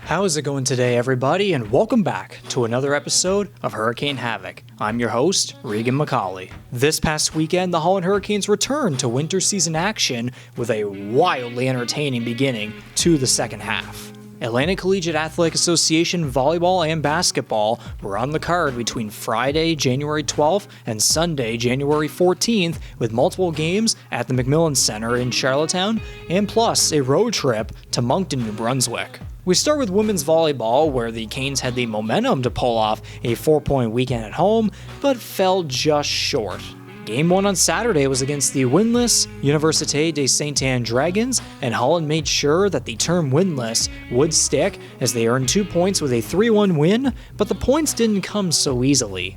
How's it going today, everybody, and welcome back to another episode of Hurricane Havoc. I'm your host, Regan McCauley. This past weekend, the Holland Hurricanes returned to winter season action with a wildly entertaining beginning to the second half. Atlantic Collegiate Athletic Association volleyball and basketball were on the card between Friday, January 12th and Sunday, January 14th, with multiple games at the McMillan Centre in Charlottetown, and plus a road trip to Moncton, New Brunswick. We start with women's volleyball, where the Canes had the momentum to pull off a 4-point weekend at home, but fell just short. Game 1 on Saturday was against the winless Université de Saint-Anne Dragons, and Holland made sure that the term winless would stick as they earned 2 points with a 3-1 win, but the points didn't come so easily.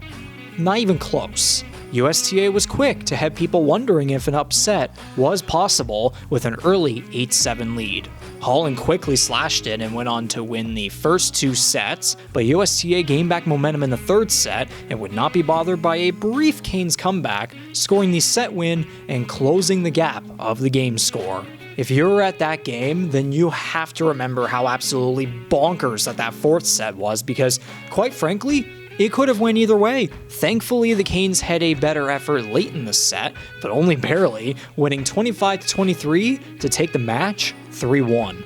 Not even close. USTA was quick to have people wondering if an upset was possible with an early 8-7 lead. Holland quickly slashed it and went on to win the first 2 sets, but USTA gained back momentum in the third set and would not be bothered by a brief Canes comeback, scoring the set win and closing the gap of the game score. If you were at that game, then you have to remember how absolutely bonkers that fourth set was, because, quite frankly, it could have went either way. Thankfully, the Canes had a better effort late in the set, but only barely, winning 25-23 to take the match 3-1.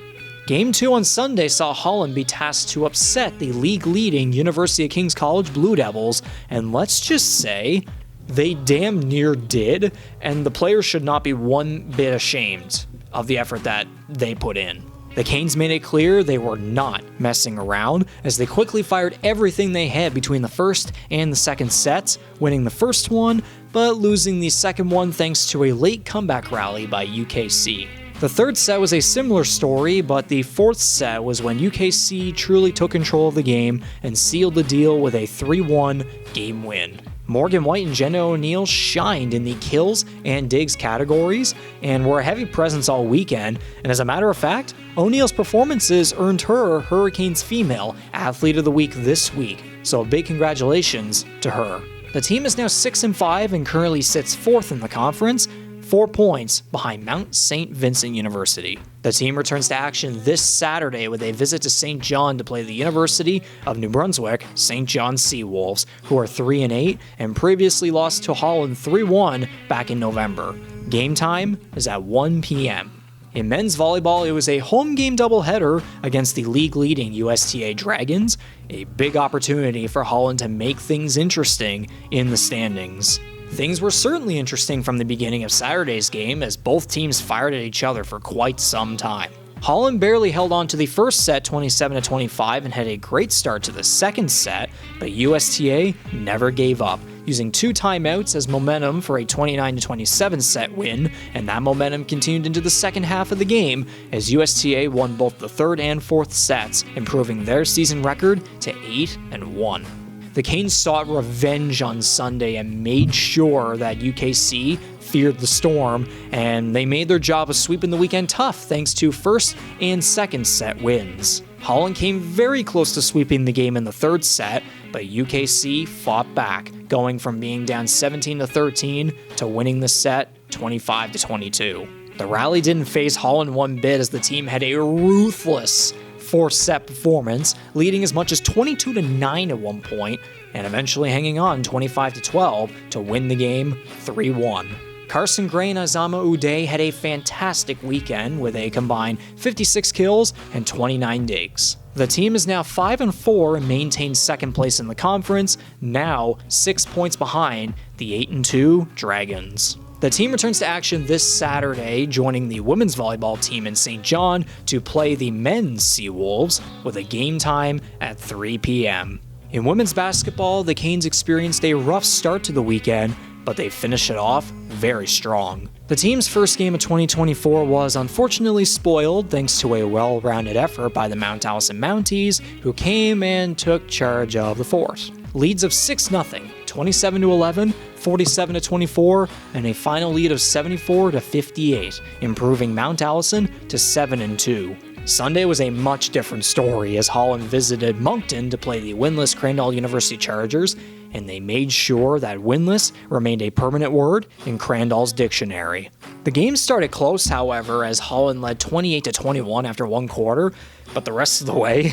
Game 2 on Sunday saw Holland be tasked to upset the league-leading University of King's College Blue Devils, and let's just say, they damn near did, and the players should not be one bit ashamed of the effort that they put in. The Canes made it clear they were not messing around, as they quickly fired everything they had between the first and the second sets, winning the first one, but losing the second one thanks to a late comeback rally by UKC. The third set was a similar story, but the fourth set was when UKC truly took control of the game and sealed the deal with a 3-1 game win. Morgan White and Jenna O'Neill shined in the kills and digs categories and were a heavy presence all weekend, and as a matter of fact, O'Neill's performances earned her Hurricanes Female Athlete of the Week this week, so a big congratulations to her. The team is now 6-5 and currently sits 4th in the conference, 4 points behind Mount St. Vincent University. The team returns to action this Saturday with a visit to St. John to play the University of New Brunswick St. John Seawolves, who are 3-8 and previously lost to Holland 3-1 back in November. Game time is at 1 p.m. In men's volleyball, it was a home game doubleheader against the league-leading USTA Dragons, a big opportunity for Holland to make things interesting in the standings. Things were certainly interesting from the beginning of Saturday's game, as both teams fired at each other for quite some time. Holland barely held on to the first set 27-25 and had a great start to the second set, but USTA never gave up, using 2 timeouts as momentum for a 29-27 set win, and that momentum continued into the second half of the game as USTA won both the third and fourth sets, improving their season record to 8-1. The Canes sought revenge on Sunday and made sure that UKC feared the storm, and they made their job of sweeping the weekend tough thanks to first and second set wins. Holland came very close to sweeping the game in the third set, but UKC fought back, going from being down 17-13 to winning the set 25-22. The rally didn't faze Holland one bit, as the team had a ruthless 4-set performance, leading as much as 22-9 at one point, and eventually hanging on 25-12 to win the game 3-1. Carson Gray and Azama Uday had a fantastic weekend with a combined 56 kills and 29 digs. The team is now 5-4 and maintains second place in the conference, now 6 points behind the 8-2 Dragons. The team returns to action this Saturday, joining the women's volleyball team in St. John to play the men's Seawolves, with a game time at 3 p.m. In women's basketball, the Canes experienced a rough start to the weekend, but they finished it off very strong. The team's first game of 2024 was unfortunately spoiled thanks to a well-rounded effort by the Mount Allison Mounties, who came and took charge of the fort. Leads of 6-0, 27-11, 47-24, and a final lead of 74-58, improving Mount Allison to 7-2. Sunday was a much different story as Holland visited Moncton to play the winless Crandall University Chargers, and they made sure that winless remained a permanent word in Crandall's dictionary. The game started close, however, as Holland led 28-21 after one quarter, but the rest of the way,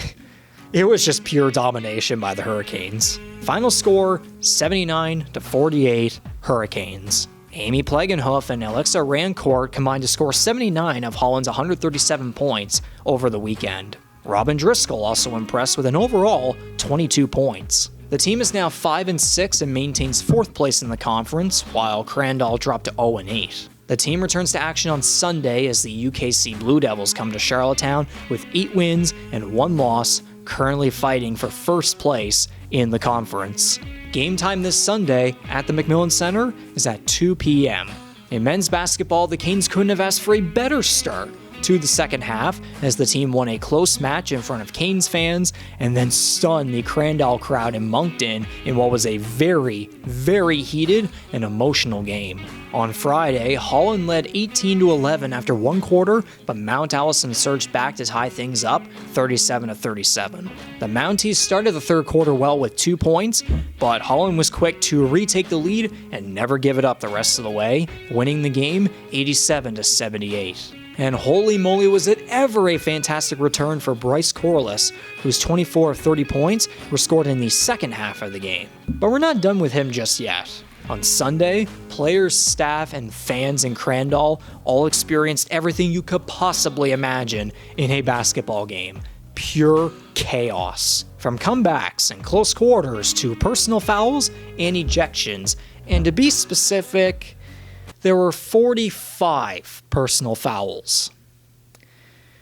it was just pure domination by the Hurricanes. Final score, 79-48 Hurricanes. Amy Plegenhoof and Alexa Rancourt combined to score 79 of Holland's 137 points over the weekend. Robin Driscoll also impressed with an overall 22 points. The team is now 5-6 and maintains 4th place in the conference, while Crandall dropped to 0-8. The team returns to action on Sunday as the UKC Blue Devils come to Charlottetown with 8 wins and 1 loss, currently fighting for 1st place in the conference. Game time this Sunday at the McMillan Centre is at 2 p.m. In men's basketball, the Canes couldn't have asked for a better start to the second half as the team won a close match in front of Canes fans and then stunned the Crandall crowd in Moncton in what was a very, very heated and emotional game. On Friday, Holland led 18-11 after one quarter, but Mount Allison surged back to tie things up 37-37. The Mounties started the third quarter well with 2 points, but Holland was quick to retake the lead and never give it up the rest of the way, winning the game 87-78. And holy moly, was it ever a fantastic return for Bryce Corliss, whose 24 of 30 points were scored in the second half of the game. But we're not done with him just yet. On Sunday, players, staff, and fans in Crandall all experienced everything you could possibly imagine in a basketball game. Pure chaos. From comebacks and close quarters to personal fouls and ejections, and to be specific, there were 45 personal fouls.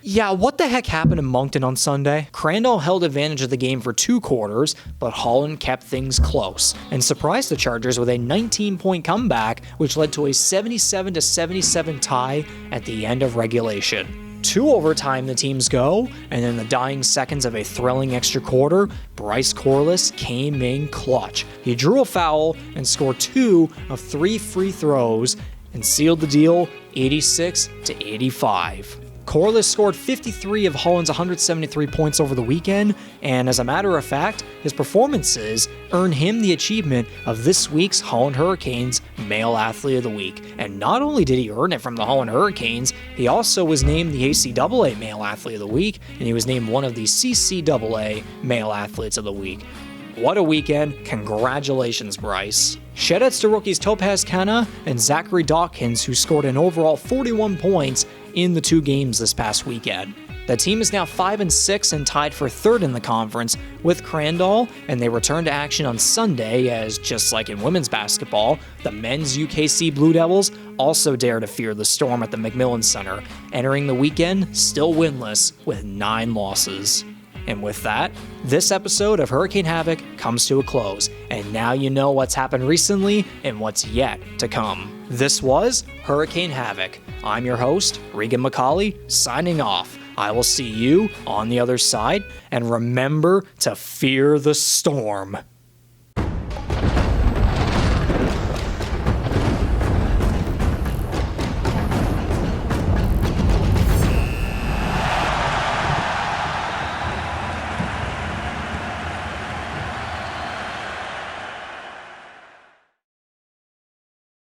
Yeah, what the heck happened in Moncton on Sunday? Crandall held advantage of the game for 2 quarters, but Holland kept things close and surprised the Chargers with a 19-point comeback, which led to a 77-77 tie at the end of regulation. 2 overtime the teams go, and in the dying seconds of a thrilling extra quarter, Bryce Corliss came in clutch. He drew a foul and scored 2 of 3 free throws and sealed the deal 86-85. Corliss scored 53 of Holland's 173 points over the weekend, and as a matter of fact, his performances earned him the achievement of this week's Holland Hurricanes Male Athlete of the Week. And not only did he earn it from the Holland Hurricanes, he also was named the ACAA Male Athlete of the Week, and he was named one of the CCAA Male Athletes of the Week. What a weekend. Congratulations, Bryce. Shoutouts to rookies Topaz Kenna and Zachary Dawkins, who scored an overall 41 points in the 2 games this past weekend. The team is now 5-6 and tied for 3rd in the conference with Crandall, and they return to action on Sunday as, just like in women's basketball, the men's UKC Blue Devils also dare to fear the storm at the McMillan Centre, entering the weekend still winless with 9 losses. And with that, this episode of Hurricane Havoc comes to a close, and now you know what's happened recently and what's yet to come. This was Hurricane Havoc. I'm your host, Regan McCauley, signing off. I will see you on the other side, and remember to fear the storm.